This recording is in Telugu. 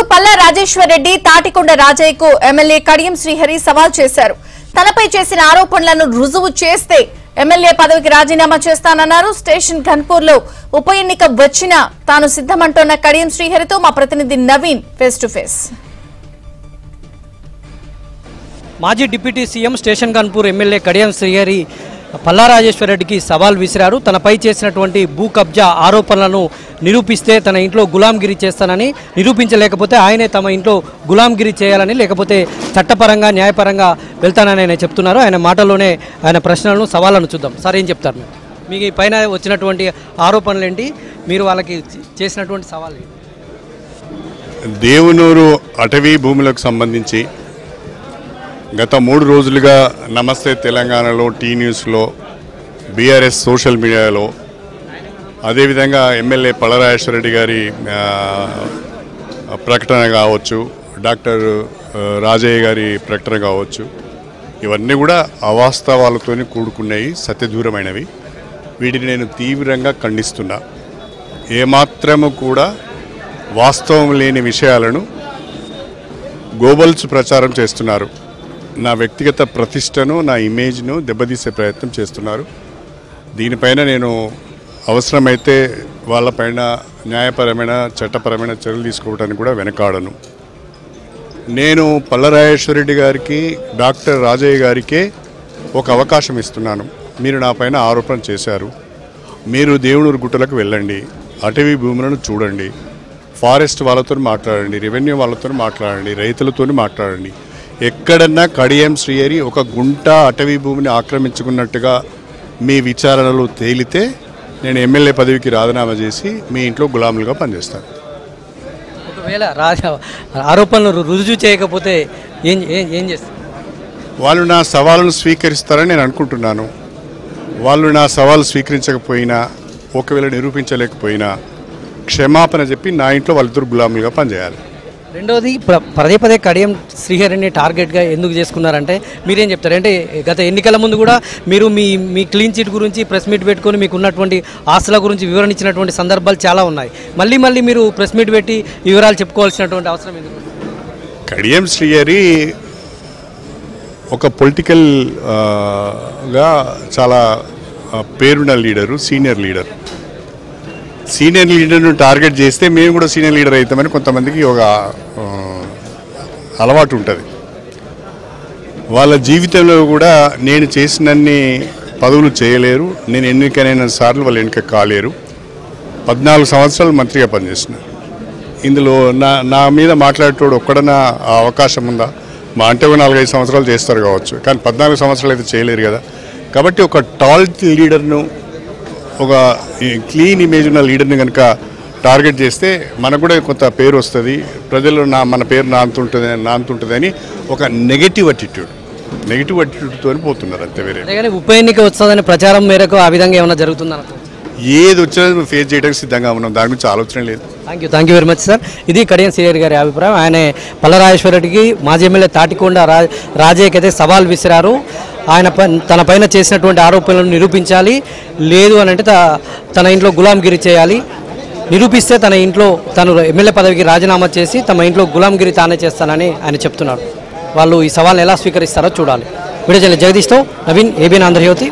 మంత్రులకు పల్లా రాజేశ్వర్ రెడ్డి, తాటికొండ రాజయ్యకు ఎమ్మెల్యే కడియం శ్రీహరి సవాల్ చేశారు. తనపై చేసిన ఆరోపణలను రుజువు చేస్తే ఎమ్మెల్యే పదవికి రాజీనామా చేస్తానన్నారు. స్టేషన్ ఘన్పూర్ లో ఉప ఎన్నిక వచ్చినా తాను సిద్ధమంటోన్న కడియం శ్రీహరితో మా ప్రతినిధి నవీన్ ఫేస్ టు ఫేస్. మాజీ deputy CM station Ghanpur MLA Kadiyam Srihari Palla Rajeshwar రెడ్డికి సవాల్ విసిరారు. తనపై చేసినటువంటి భూ కబ్జా ఆరోపణలను నిరూపిస్తే తన ఇంట్లో గులాంగిరి చేస్తానని, నిరూపించలేకపోతే ఆయనే తమ ఇంట్లో గులాంగిరి చేయాలని, లేకపోతే చట్టపరంగా న్యాయపరంగా వెళ్తానని ఆయన చెప్తున్నారు. ఆయన మాటల్లోనే ఆయన ప్రశ్నలను సవాళ్ళను చూద్దాం. సార్, ఏం చెప్తారు? మీకు ఈ పైన వచ్చినటువంటి ఆరోపణలు ఏంటి, మీరు వాళ్ళకి చేసినటువంటి సవాల్? దేవునూరు అటవీ భూములకు సంబంధించి గత 3 రోజులుగా నమస్తే తెలంగాణలో, టీ న్యూస్లో, బీఆర్ఎస్ సోషల్ మీడియాలో, అదేవిధంగా ఎమ్మెల్యే పల్లా రాజేశ్వర్ రెడ్డి గారి ప్రకటన కావచ్చు, డాక్టర్ రాజయ్య గారి ప్రకటన కావచ్చు, ఇవన్నీ కూడా అవాస్తవాలతో కూడుకున్నాయి, సత్యదూరమైనవి. వీటిని నేను తీవ్రంగా ఖండిస్తున్నా. ఏమాత్రము కూడా వాస్తవం లేని విషయాలను గోబల్స్ ప్రచారం చేస్తున్నారు. నా వ్యక్తిగత ప్రతిష్టను, నా ఇమేజ్ను దెబ్బతీసే ప్రయత్నం చేస్తున్నారు. దీనిపైన నేను అవసరమైతే వాళ్ళపైన న్యాయపరమైన, చట్టపరమైన చర్యలు తీసుకోవడానికి కూడా వెనకాడను. నేను పల్లా రాజేశ్వర్ రెడ్డి గారికి, డాక్టర్ రాజయ్య గారికే ఒక అవకాశం ఇస్తున్నాను. మీరు నా పైన ఆరోపణ చేశారు. మీరు దేవునూరు గుట్టలకు వెళ్ళండి, అటవీ భూములను చూడండి, ఫారెస్ట్ వాళ్ళతో మాట్లాడండి, రెవెన్యూ వాళ్ళతో మాట్లాడండి, రైతులతో మాట్లాడండి. ఎక్కడన్నా కడియం శ్రీహరి ఒక గుంట అటవీ భూమిని ఆక్రమించుకున్నట్టుగా మీ విచారణలో తేలితే నేను ఎమ్మెల్యే పదవికి రాజీనామా చేసి మీ ఇంట్లో గులాములుగా పనిచేస్తాను. ఒకవేళ ఆరోపణలు రుజువు చేయకపోతే ఏం చేస్తారు? వాళ్ళు నా సవాలును స్వీకరిస్తారని నేను అనుకుంటున్నాను. వాళ్ళు నా సవాలు స్వీకరించకపోయినా, ఒకవేళ నిరూపించలేకపోయినా క్షమాపణ చెప్పి నా ఇంట్లో వాళ్ళిద్దరు గులాములుగా పనిచేయాలి. రెండోది, పదే పదే కడియం శ్రీహరిని టార్గెట్గా ఎందుకు చేసుకున్నారంటే మీరేం చెప్తారు? అంటే గత ఎన్నికల ముందు కూడా మీరు మీ క్లీన్ చిట్ గురించి ప్రెస్ మీట్ పెట్టుకొని మీకు ఉన్నటువంటి ఆస్తుల గురించి వివరణ ఇచ్చినటువంటి సందర్భాలు చాలా ఉన్నాయి. మళ్ళీ మీరు ప్రెస్ మీట్ పెట్టి వివరాలు చెప్పుకోవాల్సినటువంటి అవసరం ఎందుకు? కడియం శ్రీహరి ఒక పొలిటికల్గా చాలా పేరున్న లీడరు, సీనియర్ లీడర్ను టార్గెట్ చేస్తే మేము కూడా సీనియర్ లీడర్ అవుతామని కొంతమందికి ఒక అలవాటు ఉంటుంది. వాళ్ళ జీవితంలో కూడా నేను చేసినన్ని పదవులు చేయలేరు, నేను ఎన్నికైన సార్లు వాళ్ళు ఎన్నిక కాలేరు. 14 సంవత్సరాలు మంత్రిగా పనిచేసిన. ఇందులో నా మీద మాట్లాడేటోడు ఒక్కడన్నా ఆ అవకాశం ఉందా? మా అంటే 4-5 సంవత్సరాలు చేస్తారు కావచ్చు, కానీ 14 సంవత్సరాలు అయితే చేయలేరు కదా. కాబట్టి ఒక టాల్ లీడర్ను, ఒక క్లీన్ ఇమేజ్ ఉన్న లీడర్ని కనుక టార్గెట్ చేస్తే మనకు కూడా కొంత పేరు వస్తుంది, ప్రజలు మన పేరు నాంతుంటుంది అని ఒక నెగటివ్ అటిట్యూడ్తో పోతున్నారు. అంతే, వేరే. ఉప ఎన్నిక వస్తుందని ప్రచారం మేరకు ఆ విధంగా ఏమైనా జరుగుతుందని ఏది వచ్చినా ఫేస్ చేయడానికి సిద్ధంగా ఉన్నాం, దాని గురించి ఆలోచన లేదు. Thank you very much sir. ఇది కడియం శ్రీహరి గారి అభిప్రాయం. ఆయన పల్లా రాజేశ్వర్ రెడ్డికి మాజీ ఎమ్మెల్యే తాటికొండ రాజయ్యకి అయితే సవాల్ విసిరారు. ఆయన తన పైన చేసినటువంటి ఆరోపణలను నిరూపించాలి, లేదు అని అంటే తన ఇంట్లో గులాంగిరి చేయాలి, నిరూపిస్తే తన ఇంట్లో తను ఎమ్మెల్యే పదవికి రాజీనామా చేసి తమ ఇంట్లో గులాంగిరి తానే చేస్తానని ఆయన చెప్తున్నారు. వాళ్ళు ఈ సవాల్ని ఎలా స్వీకరిస్తారో చూడాలి. వీడియో జర్నలిస్ట్ జగదీష్తో నవీన్, ఏబీఎన్ ఆంధ్రజ్యోతి.